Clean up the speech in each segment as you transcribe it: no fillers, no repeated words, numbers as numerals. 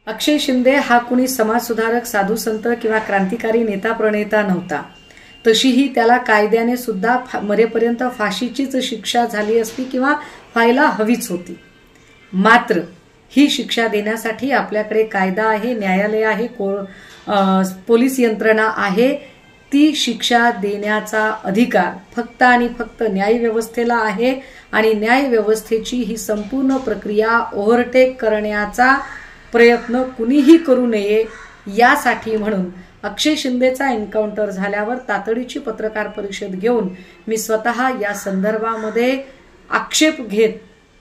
अक्षय शिंदे हा कुणी समाजसुधारक, साधू संत किंवा क्रांतिकारी नेता प्रणेता नव्हता। तशीही त्याला कायद्याने सुद्धा मरेपर्यंत फाशीचीच शिक्षा झाली असती किंवा व्हायला हवीच होती। मात्र ही शिक्षा देण्यासाठी आपल्याकडे कायदा आहे, न्यायालय आहे, पोलीस यंत्रणा आहे। ती शिक्षा देण्याचा अधिकार फक्त आणि फक्त न्यायव्यवस्थेला आहे आणि न्यायव्यवस्थेची ही संपूर्ण प्रक्रिया ओव्हरटेक करण्याचा प्रयत्न कुणीही करू नये यासाठी म्हणून अक्षय शिंदेचा एन्काउंटर झाल्यावर तातडीची पत्रकार परिषद घेऊन मी स्वतः या संदर्भामध्ये आक्षेप घेत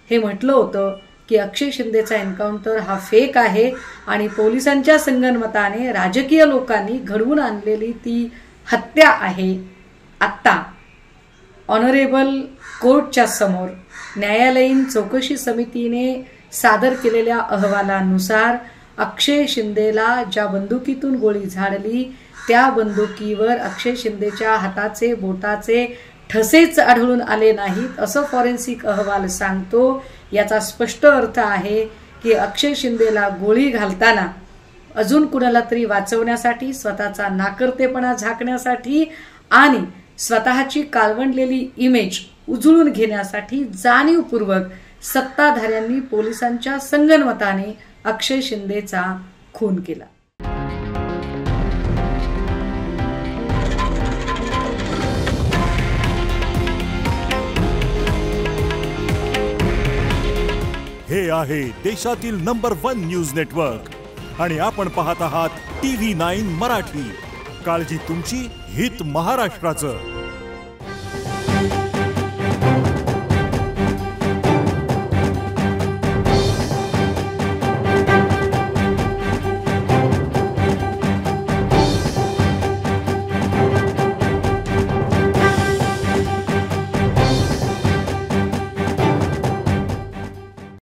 हे म्हटलं होतं की अक्षय शिंदेचा एन्काउंटर हा फेक आहे आणि पोलिसांच्या संगनमताने राजकीय लोकांनी घडवून आणलेली ती हत्या आहे। आता ऑनरेबल कोर्टच्या समोर न्यायालयीन चौकशी समितीने सादर केलेल्या अहवालानुसार अक्षय शिंदेला ज्या बंदुकीतून गोळी झाडली त्या बंदुकीवर अक्षय शिंदेच्या हाताचे बोटाचे ठसेच आढळून आले नाहीत असं फॉरेन्सिक अहवाल सांगतो। याचा स्पष्ट अर्थ आहे की अक्षय शिंदेला गोळी घालताना अजून कुणाला तरी वाचवण्यासाठी, स्वतःचा नाकर्तेपणा झाकण्यासाठी आणि स्वतःची काळवंडलेली इमेज उजळून घेण्यासाठी जाणीवपूर्वक सत्ताधाऱ्यांनी पोलिसांच्या संगनमताने अक्षय शिंदेचा खून केला। हे आहे देशातील नंबर 1 न्यूज नेटवर्क आणि आपण पाहत आहात TV9 मराठी। काळजी तुमची, हित महाराष्ट्राचं।